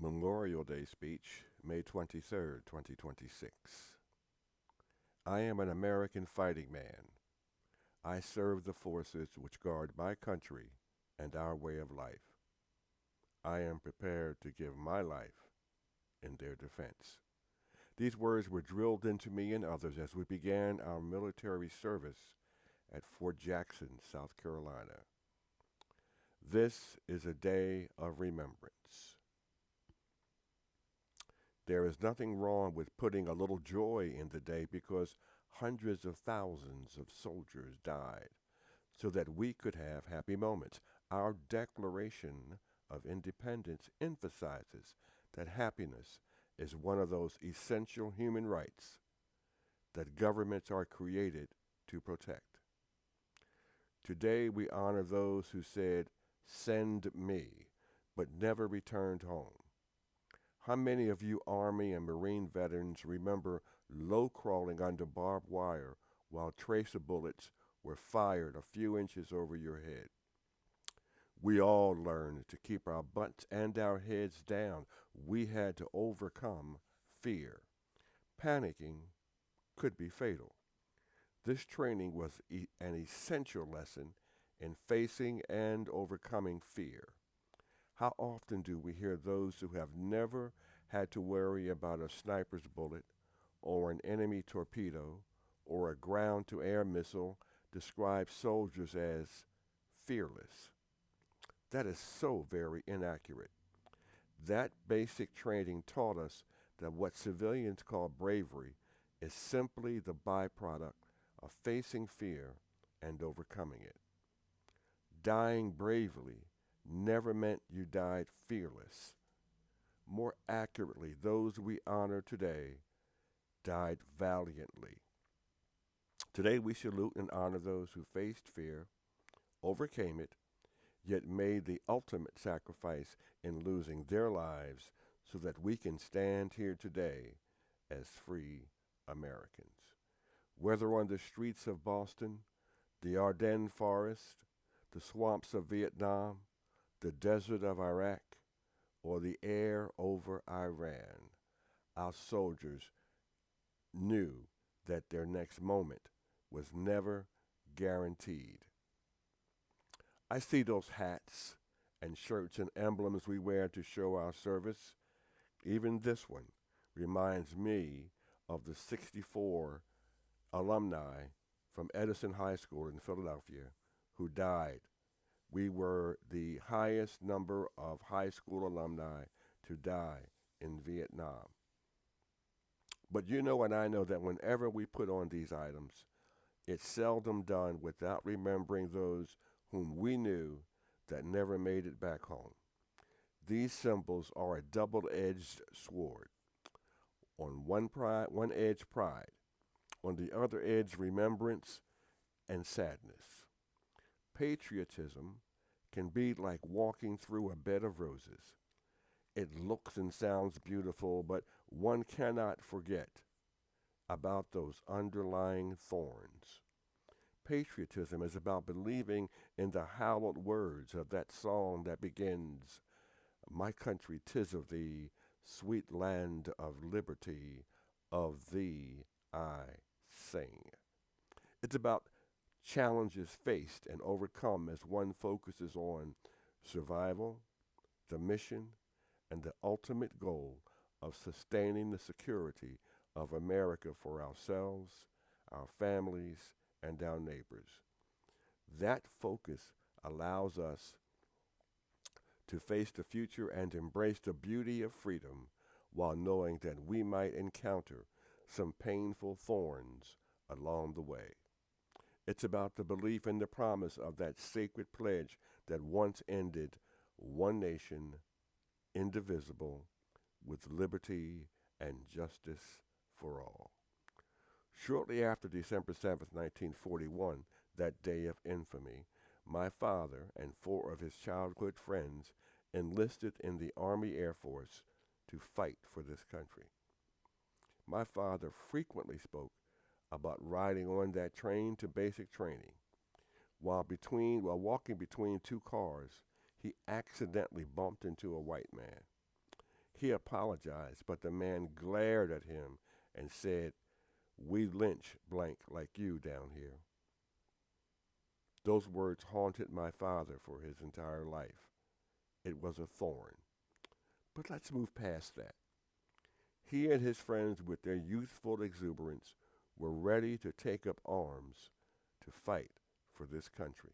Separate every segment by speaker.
Speaker 1: Memorial Day speech, May 23rd, 2026. I am an American fighting man. I serve the forces which guard my country and our way of life. I am prepared to give my life in their defense. These words were drilled into me and others as we began our military service at Fort Jackson, South Carolina. This is a day of remembrance. There is nothing wrong with putting a little joy in the day because hundreds of thousands of soldiers died so that we could have happy moments. Our Declaration of Independence emphasizes that happiness is one of those essential human rights that governments are created to protect. Today we honor those who said, "Send me," but never returned home. How many of you Army and Marine veterans remember low crawling under barbed wire while tracer bullets were fired a few inches over your head? We all learned to keep our butts and our heads down. We had to overcome fear. Panicking could be fatal. This training was an essential lesson in facing and overcoming fear. How often do we hear those who have never had to worry about a sniper's bullet or an enemy torpedo or a ground to air missile describe soldiers as fearless? That is so very inaccurate. That basic training taught us that what civilians call bravery is simply the byproduct of facing fear and overcoming it. Dying bravely never meant you died fearless. More accurately, those we honor today died valiantly. Today we salute and honor those who faced fear, overcame it, yet made the ultimate sacrifice in losing their lives so that we can stand here today as free Americans. Whether on the streets of Boston, the Ardennes forest, the swamps of Vietnam, the desert of Iraq, or the air over Iran, our soldiers knew that their next moment was never guaranteed. I see those hats and shirts and emblems we wear to show our service. Even this one reminds me of the 64 alumni from Edison High School in Philadelphia who died. We were the highest number of high school alumni to die in Vietnam. But you know and I know that whenever we put on these items, it's seldom done without remembering those whom we knew that never made it back home. These symbols are a double-edged sword. On one edge, pride. On the other edge, remembrance and sadness. Patriotism can be like walking through a bed of roses. It looks and sounds beautiful, but one cannot forget about those underlying thorns. Patriotism is about believing in the hallowed words of that song that begins, "My country, 'tis of thee, sweet land of liberty, of thee I sing." It's about challenges faced and overcome as one focuses on survival, the mission, and the ultimate goal of sustaining the security of America for ourselves, our families, and our neighbors. That focus allows us to face the future and embrace the beauty of freedom while knowing that we might encounter some painful thorns along the way. It's about the belief and the promise of that sacred pledge that once ended one nation, indivisible, with liberty and justice for all. Shortly after December 7th, 1941, that day of infamy, my father and four of his childhood friends enlisted in the Army Air Force to fight for this country. My father frequently spoke about riding on that train to basic training. While walking between two cars, he accidentally bumped into a white man. He apologized, but the man glared at him and said, "We lynch blank like you down here." Those words haunted my father for his entire life. It was a thorn. But let's move past that. He and his friends, with their youthful exuberance, were ready to take up arms to fight for this country.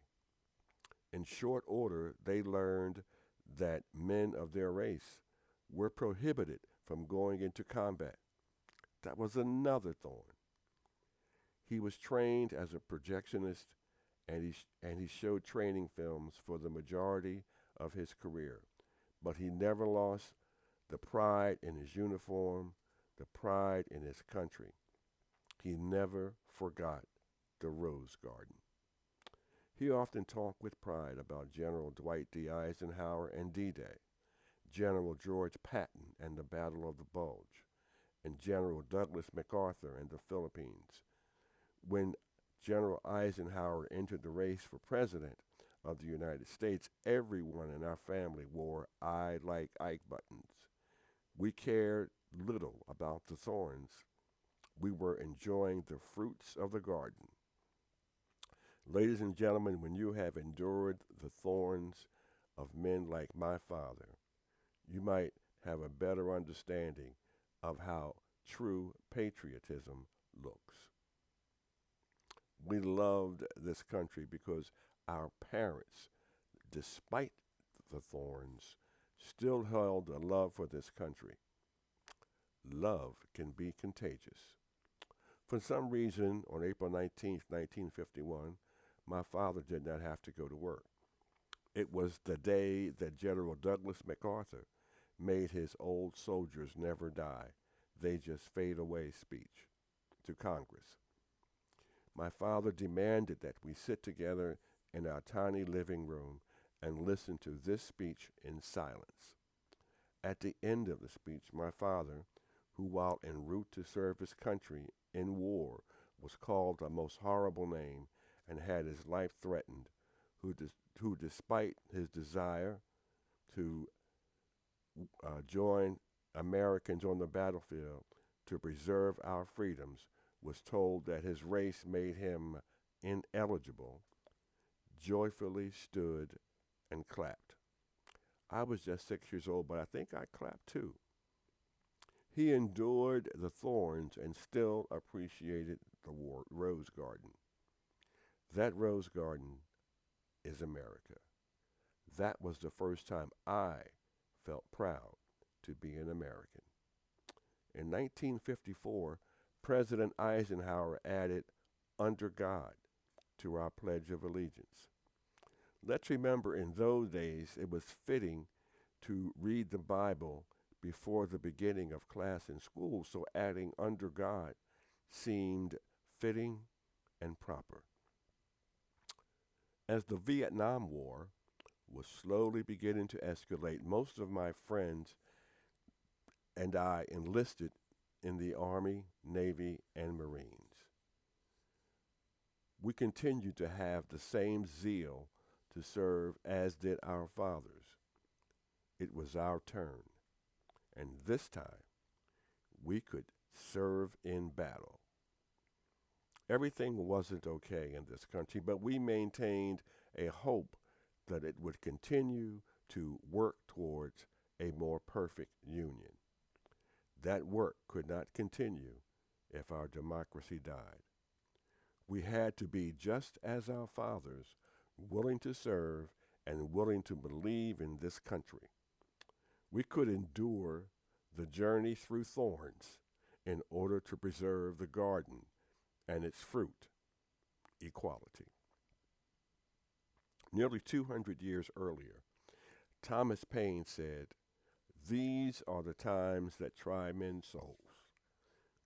Speaker 1: In short order, they learned that men of their race were prohibited from going into combat. That was another thorn. He was trained as a projectionist, and he showed training films for the majority of his career. But he never lost the pride in his uniform, the pride in his country. He never forgot the Rose Garden. He often talked with pride about General Dwight D. Eisenhower and D-Day, General George Patton and the Battle of the Bulge, and General Douglas MacArthur and the Philippines. When General Eisenhower entered the race for president of the United States, everyone in our family wore "I like Ike" buttons. We cared little about the thorns. We were enjoying the fruits of the garden. Ladies and gentlemen, when you have endured the thorns of men like my father, you might have a better understanding of how true patriotism looks. We loved this country because our parents, despite the thorns, still held a love for this country. Love can be contagious. For some reason, on April 19th, 1951, my father did not have to go to work. It was the day that General Douglas MacArthur made his "Old Soldiers Never Die, They Just Fade Away" speech to Congress. My father demanded that we sit together in our tiny living room and listen to this speech in silence. At the end of the speech, my father, who while en route to serve his country in war was called a most horrible name and had his life threatened, who despite his desire to join Americans on the battlefield to preserve our freedoms, was told that his race made him ineligible, joyfully stood and clapped. I was just 6 years old, but I think I clapped too. He endured the thorns and still appreciated the Rose Garden. That Rose Garden is America. That was the first time I felt proud to be an American. In 1954, President Eisenhower added "under God" to our Pledge of Allegiance. Let's remember, in those days it was fitting to read the Bible before the beginning of class in school, so adding "under God" seemed fitting and proper. As the Vietnam War was slowly beginning to escalate, most of my friends and I enlisted in the Army, Navy, and Marines. We continued to have the same zeal to serve as did our fathers. It was our turn, and this time we could serve in battle. Everything wasn't okay in this country, but we maintained a hope that it would continue to work towards a more perfect union. That work could not continue if our democracy died. We had to be just as our fathers, willing to serve and willing to believe in this country. We could endure the journey through thorns in order to preserve the garden and its fruit, equality. Nearly 200 years earlier, Thomas Paine said, "These are the times that try men's souls.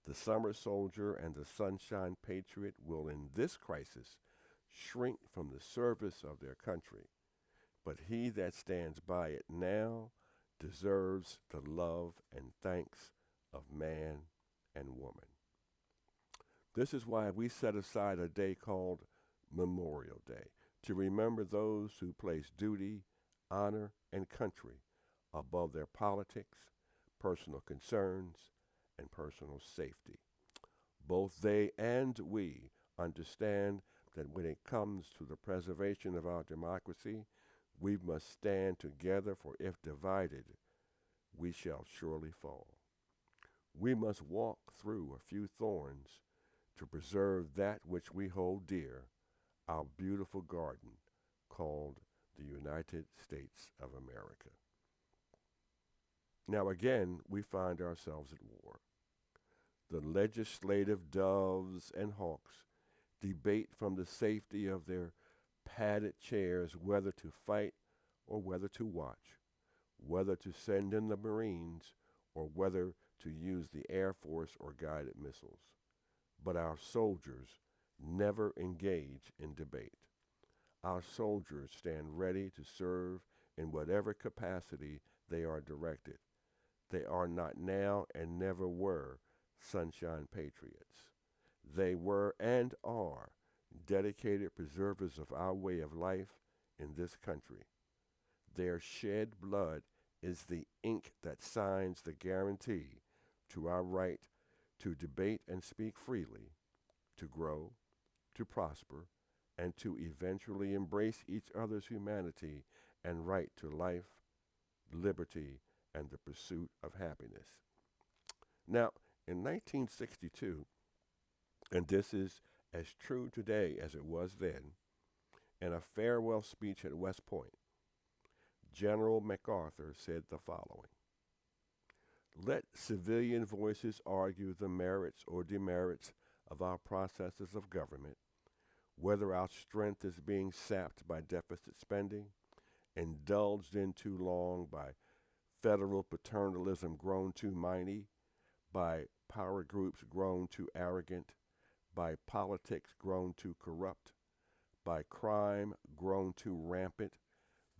Speaker 1: The summer soldier and the sunshine patriot will in this crisis shrink from the service of their country, but he that stands by it now deserves the love and thanks of man and woman." This is why we set aside a day called Memorial Day, to remember those who place duty, honor, and country above their politics, personal concerns, and personal safety. Both they and we understand that when it comes to the preservation of our democracy, we must stand together, for if divided, we shall surely fall. We must walk through a few thorns to preserve that which we hold dear, our beautiful garden called the United States of America. Now again, we find ourselves at war. The legislative doves and hawks debate from the safety of their padded chairs whether to fight or whether to watch, whether to send in the Marines or whether to use the Air Force or guided missiles. But our soldiers never engage in debate. Our soldiers stand ready to serve in whatever capacity they are directed. They are not now and never were sunshine patriots. They were and are dedicated preservers of our way of life in this country. Their shed blood is the ink that signs the guarantee to our right to debate and speak freely, to grow, to prosper, and to eventually embrace each other's humanity and right to life, liberty, and the pursuit of happiness. Now, in 1962, and this is as true today as it was then, in a farewell speech at West Point, General MacArthur said the following: "Let civilian voices argue the merits or demerits of our processes of government, whether our strength is being sapped by deficit spending, indulged in too long by federal paternalism grown too mighty, by power groups grown too arrogant, by politics grown too corrupt, by crime grown too rampant,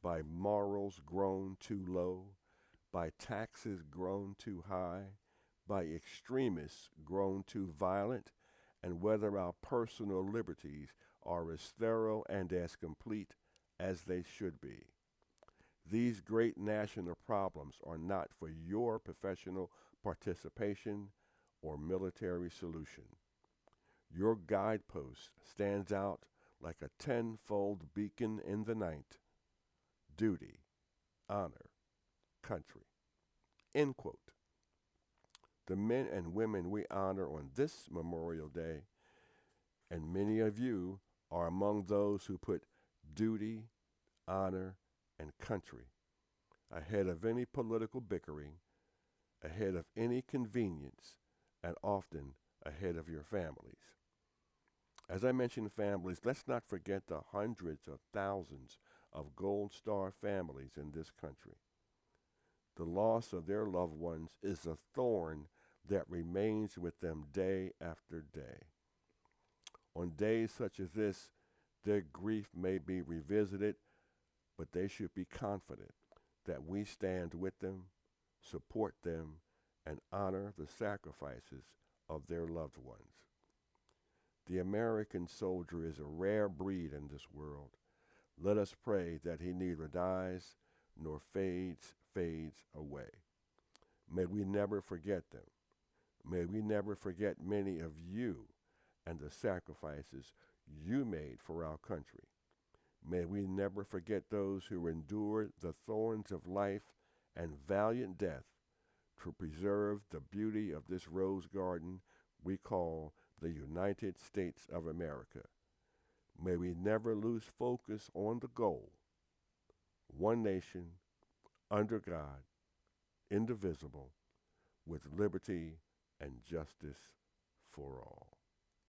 Speaker 1: by morals grown too low, by taxes grown too high, by extremists grown too violent, and whether our personal liberties are as thorough and as complete as they should be. These great national problems are not for your professional participation or military solution. Your guidepost stands out like a tenfold beacon in the night: duty, honor, country." End quote. The men and women we honor on this Memorial Day, and many of you are among those who put duty, honor, and country ahead of any political bickering, ahead of any convenience, and often ahead of your families. As I mentioned families, let's not forget the hundreds of thousands of Gold Star families in this country. The loss of their loved ones is a thorn that remains with them day after day. On days such as this, their grief may be revisited, but they should be confident that we stand with them, support them, and honor the sacrifices of their loved ones. The American soldier is a rare breed in this world. Let us pray that he neither dies nor fades away. May we never forget them. May we never forget many of you and the sacrifices you made for our country. May we never forget those who endured the thorns of life and valiant death to preserve the beauty of this rose garden we call the United States of America. May we never lose focus on the goal: one nation, under God, indivisible, with liberty and justice for all.